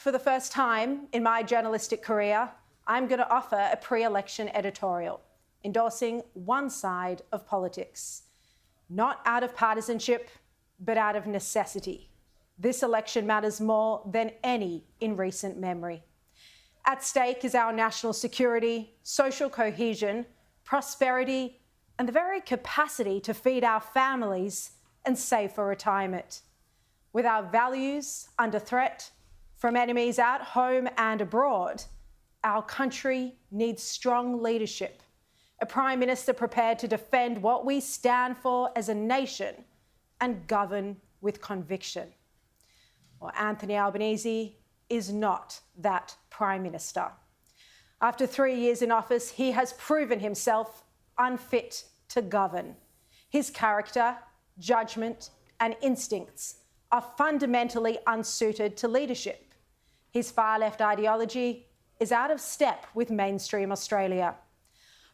for the first time in my journalistic career, I'm going to offer a pre-election editorial endorsing one side of politics, not out of partisanship, but out of necessity. This election matters more than any in recent memory. At stake is our national security, social cohesion, prosperity, and the very capacity to feed our families and save for retirement. With our values under threat from enemies at home and abroad, our country needs strong leadership, a Prime Minister prepared to defend what we stand for as a nation and govern with conviction. Well, Anthony Albanese is not that Prime Minister. After 3 years in office, he has proven himself unfit to govern. His character, judgment, and instincts are fundamentally unsuited to leadership. His far-left ideology is out of step with mainstream Australia.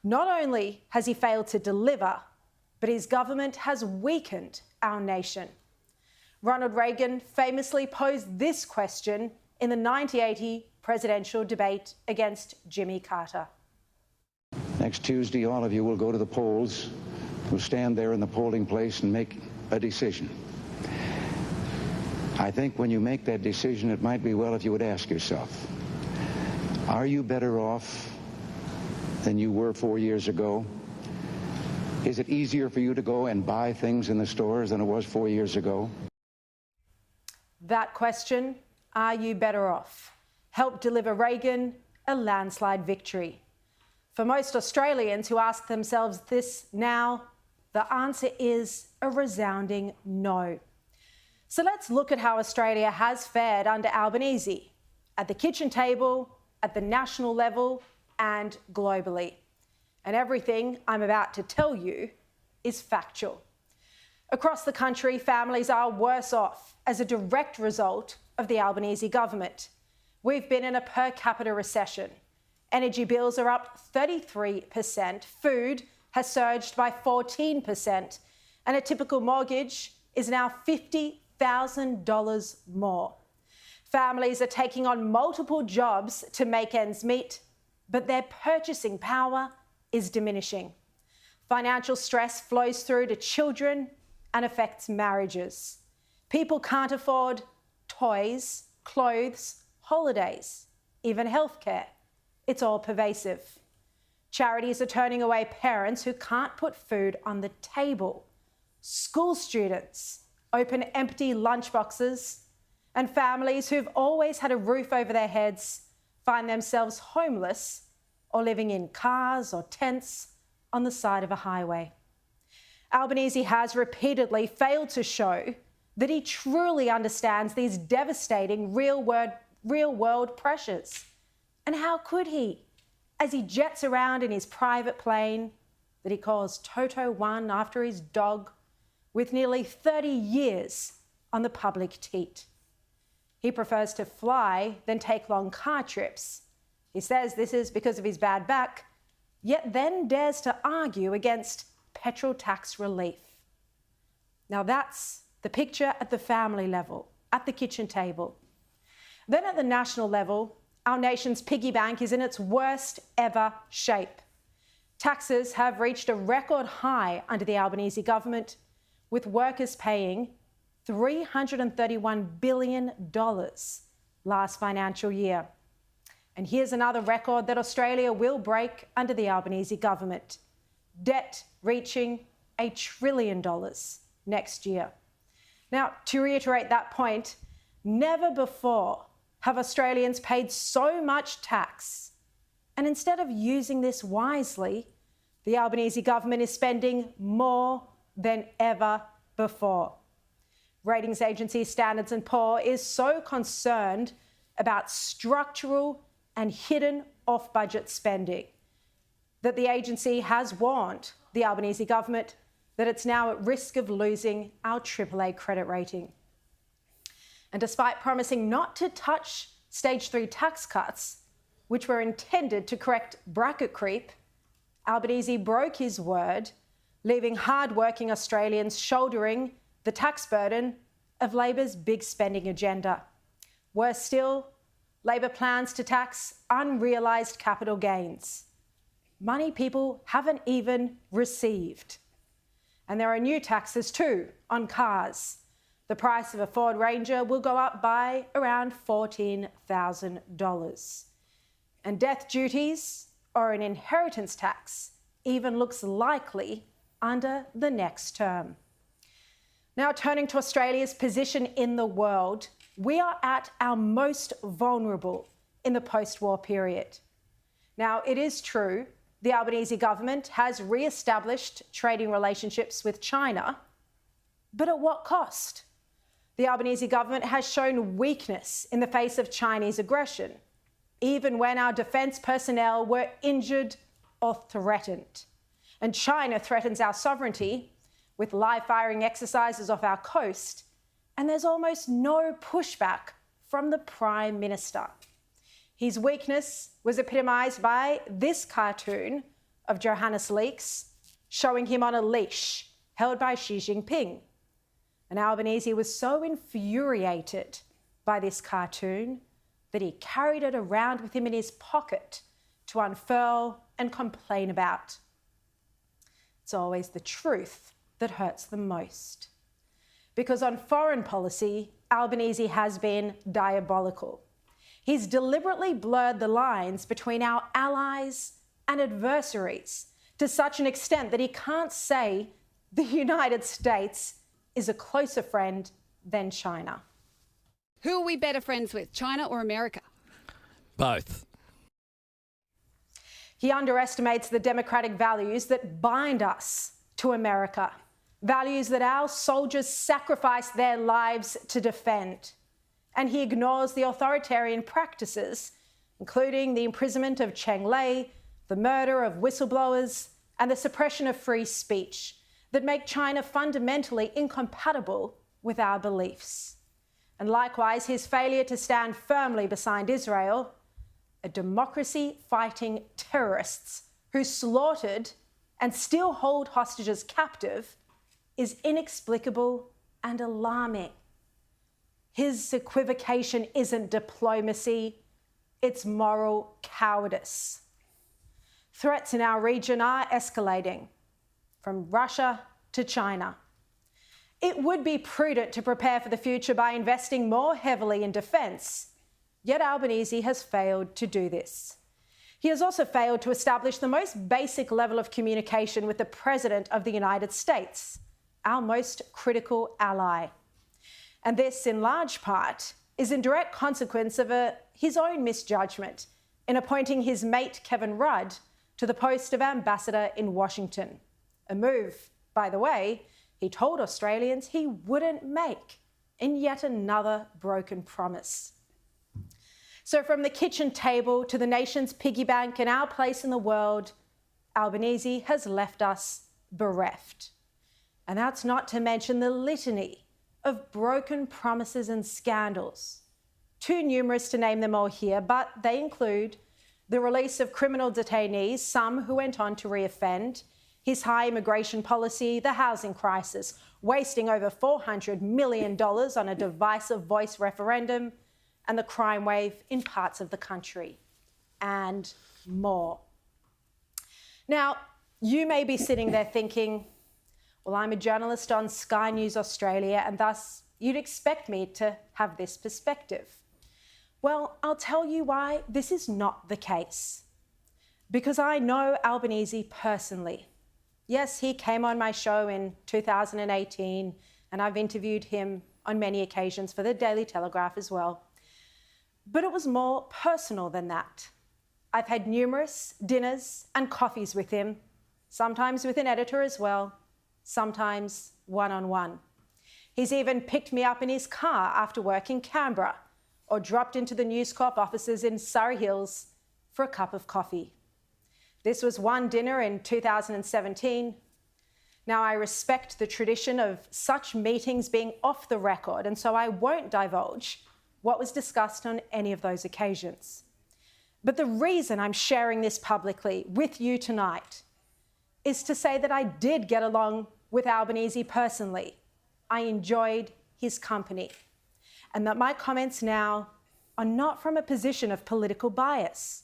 Not only has he failed to deliver, but his government has weakened our nation. Ronald Reagan famously posed this question in the 1980 presidential debate against Jimmy Carter. Next Tuesday, all of you will go to the polls. We'll stand there in the polling place and make a decision. I think when you make that decision, it might be well if you would ask yourself, are you better off than you were 4 years ago? Is it easier for you to go and buy things in the stores than it was 4 years ago? That question, are you better off, helped deliver Reagan a landslide victory. For most Australians who ask themselves this now, the answer is a resounding no. So let's look at how Australia has fared under Albanese, at the kitchen table, at the national level, and globally. And everything I'm about to tell you is factual. Across the country, families are worse off as a direct result of the Albanese government. We've been in a per capita recession. Energy bills are up 33%, food has surged by 14%, and a typical mortgage is now $50,000 more. Families are taking on multiple jobs to make ends meet, but their purchasing power is diminishing. Financial stress flows through to children and affects marriages. People can't afford toys, clothes, holidays, even healthcare. It's all pervasive. Charities are turning away parents who can't put food on the table. School students open empty lunchboxes, and families who've always had a roof over their heads find themselves homeless or living in cars or tents on the side of a highway. Albanese has repeatedly failed to show that he truly understands these devastating real-world pressures. And how could he, as he jets around in his private plane that he calls Toto One after his dog, with nearly 30 years on the public teat? He prefers to fly than take long car trips. He says this is because of his bad back, yet then dares to argue against petrol tax relief. Now that's the picture at the family level, at the kitchen table. Then at the national level, our nation's piggy bank is in its worst ever shape. Taxes have reached a record high under the Albanese government, with workers paying $331 billion last financial year. And here's another record that Australia will break under the Albanese government: debt reaching $1 trillion next year. Now, to reiterate that point, never before have Australians paid so much tax. And instead of using this wisely, the Albanese government is spending more than ever before. Ratings agency Standards & Poor is so concerned about structural and hidden off-budget spending that the agency has warned the Albanese government that it's now at risk of losing our AAA credit rating. And despite promising not to touch Stage 3 tax cuts, which were intended to correct bracket creep, Albanese broke his word, leaving hard-working Australians shouldering the tax burden of Labor's big spending agenda. Worse still, Labor plans to tax unrealised capital gains, money people haven't even received. And there are new taxes too on cars. The price of a Ford Ranger will go up by around $14,000. And death duties or an inheritance tax even looks likely under the next term. Now, turning to Australia's position in the world, we are at our most vulnerable in the post-war period. Now, it is true the Albanese government has re-established trading relationships with China, but at what cost? The Albanese government has shown weakness in the face of Chinese aggression, even when our defence personnel were injured or threatened. And China threatens our sovereignty with live-firing exercises off our coast, and there's almost no pushback from the Prime Minister. His weakness was epitomised by this cartoon of Johannes Leeks showing him on a leash held by Xi Jinping. And Albanese was so infuriated by this cartoon that he carried it around with him in his pocket to unfurl and complain about. It's always the truth that hurts the most. Because on foreign policy, Albanese has been diabolical. He's deliberately blurred the lines between our allies and adversaries to such an extent that he can't say the United States is a closer friend than China. Who are we better friends with, China or America? Both. He underestimates the democratic values that bind us to America, values that our soldiers sacrifice their lives to defend. And he ignores the authoritarian practices, including the imprisonment of Cheng Lei, the murder of whistleblowers, and the suppression of free speech that make China fundamentally incompatible with our beliefs. And likewise, his failure to stand firmly beside Israel, a democracy fighting terrorists who slaughtered and still hold hostages captive, is inexplicable and alarming. His equivocation isn't diplomacy, it's moral cowardice. Threats in our region are escalating, from Russia to China. It would be prudent to prepare for the future by investing more heavily in defence, yet Albanese has failed to do this. He has also failed to establish the most basic level of communication with the President of the United States, our most critical ally. And this, in large part, is in direct consequence of his own misjudgment in appointing his mate, Kevin Rudd, to the post of ambassador in Washington. A move, by the way, he told Australians he wouldn't make in yet another broken promise. So from the kitchen table to the nation's piggy bank and our place in the world, Albanese has left us bereft. And that's not to mention the litany of broken promises and scandals. Too numerous to name them all here, but they include the release of criminal detainees, some who went on to reoffend, his high immigration policy, the housing crisis, wasting over $400 million on a divisive voice referendum, and the crime wave in parts of the country, and more. Now, you may be sitting there thinking, well, I'm a journalist on Sky News Australia, and thus you'd expect me to have this perspective. Well, I'll tell you why this is not the case. Because I know Albanese personally. Yes, he came on my show in 2018, and I've interviewed him on many occasions for the Daily Telegraph as well. But it was more personal than that. I've had numerous dinners and coffees with him, sometimes with an editor as well, sometimes one-on-one. He's even picked me up in his car after work in Canberra or dropped into the News Corp offices in Surrey Hills for a cup of coffee. This was one dinner in 2017. Now, I respect the tradition of such meetings being off the record, and so I won't divulge what was discussed on any of those occasions. But the reason I'm sharing this publicly with you tonight is to say that I did get along with Albanese personally. I enjoyed his company, and that my comments now are not from a position of political bias.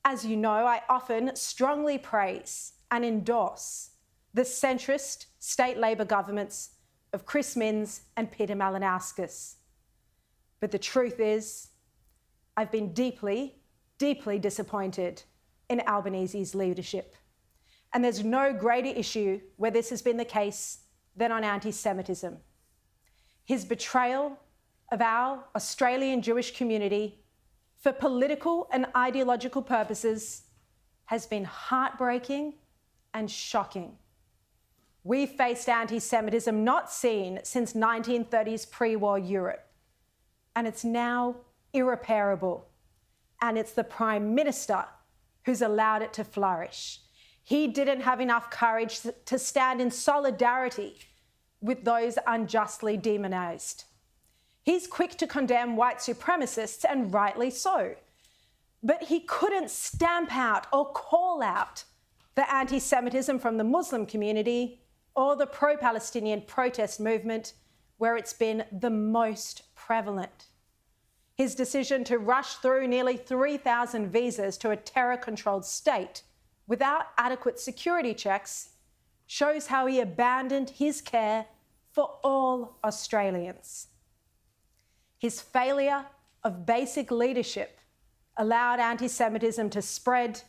As you know, I often strongly praise and endorse the centrist state Labor governments of Chris Minns and Peter Malinauskas. But the truth is, I've been deeply, deeply disappointed in Albanese's leadership. And there's no greater issue where this has been the case than on anti-Semitism. His betrayal of our Australian Jewish community for political and ideological purposes has been heartbreaking and shocking. We've faced anti-Semitism not seen since 1930s pre-war Europe, and it's now irreparable. And it's the Prime Minister who's allowed it to flourish. He didn't have enough courage to stand in solidarity with those unjustly demonised. He's quick to condemn white supremacists, and rightly so. But he couldn't stamp out or call out the anti-Semitism from the Muslim community or the pro-Palestinian protest movement, where it's been the most prevalent. His decision to rush through nearly 3,000 visas to a terror-controlled state without adequate security checks shows how he abandoned his care for all Australians. His failure of basic leadership allowed anti-Semitism to spread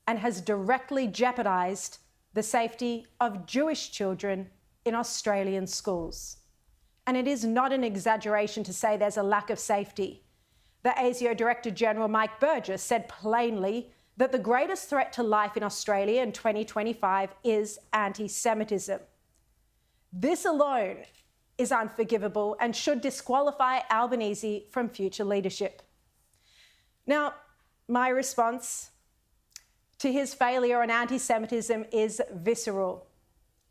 and has directly jeopardised the safety of Jewish children in Australian schools. And it is not an exaggeration to say there's a lack of safety. The ASIO Director General Mike Burgess said plainly that the greatest threat to life in Australia in 2025 is anti-Semitism. This alone is unforgivable and should disqualify Albanese from future leadership. Now, my response to his failure on anti-Semitism is visceral.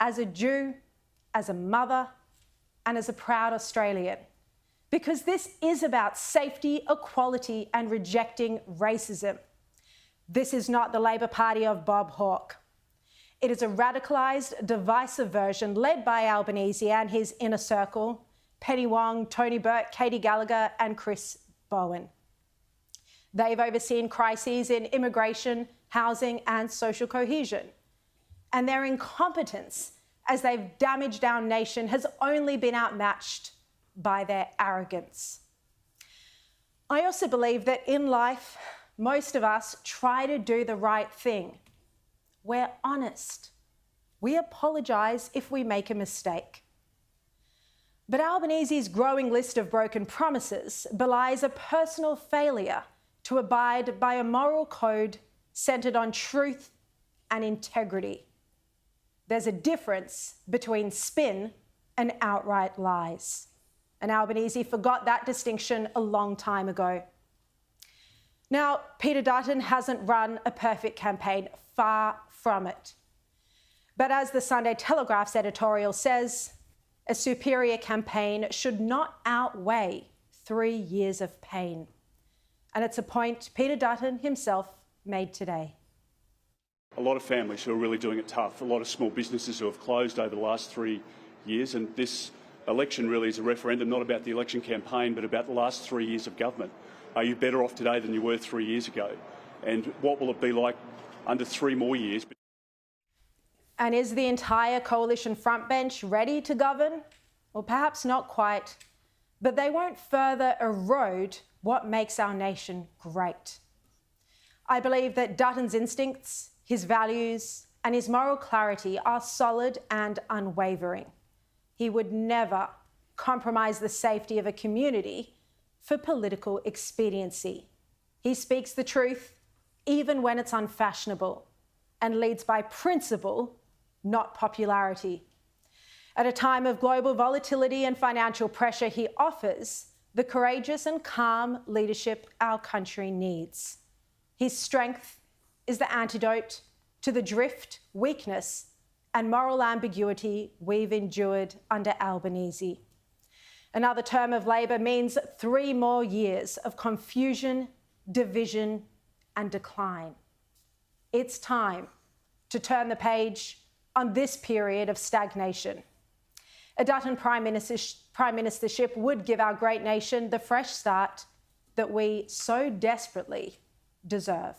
As a Jew, as a mother, and as a proud Australian. Because this is about safety, equality, and rejecting racism. This is not the Labor Party of Bob Hawke. It is a radicalised, divisive version led by Albanese and his inner circle, Penny Wong, Tony Burke, Katie Gallagher, and Chris Bowen. They've overseen crises in immigration, housing, and social cohesion. And their incompetence as they've damaged our nation has only been outmatched by their arrogance. I also believe that in life, most of us try to do the right thing. We're honest. We apologise if we make a mistake. But Albanese's growing list of broken promises belies a personal failure to abide by a moral code centred on truth and integrity. There's a difference between spin and outright lies. And Albanese forgot that distinction a long time ago. Now, Peter Dutton hasn't run a perfect campaign, far from it. But as the Sunday Telegraph's editorial says, a superior campaign should not outweigh 3 years of pain. And it's a point Peter Dutton himself made today. A lot of families who are really doing it tough, a lot of small businesses who have closed over the last 3 years, and this election really is a referendum not about the election campaign but about the last 3 years of government. Are you better off today than you were 3 years ago? And what will it be like under 3 more years? And is the entire coalition frontbench ready to govern? Well, perhaps not quite, but they won't further erode what makes our nation great. I believe that Dutton's instincts, his values, and his moral clarity are solid and unwavering. He would never compromise the safety of a community for political expediency. He speaks the truth, even when it's unfashionable, and leads by principle, not popularity. At a time of global volatility and financial pressure, he offers the courageous and calm leadership our country needs. His strength is the antidote to the drift, weakness, and moral ambiguity we've endured under Albanese. Another term of Labor means 3 more years of confusion, division, and decline. It's time to turn the page on this period of stagnation. A Dutton prime ministership would give our great nation the fresh start that we so desperately deserve.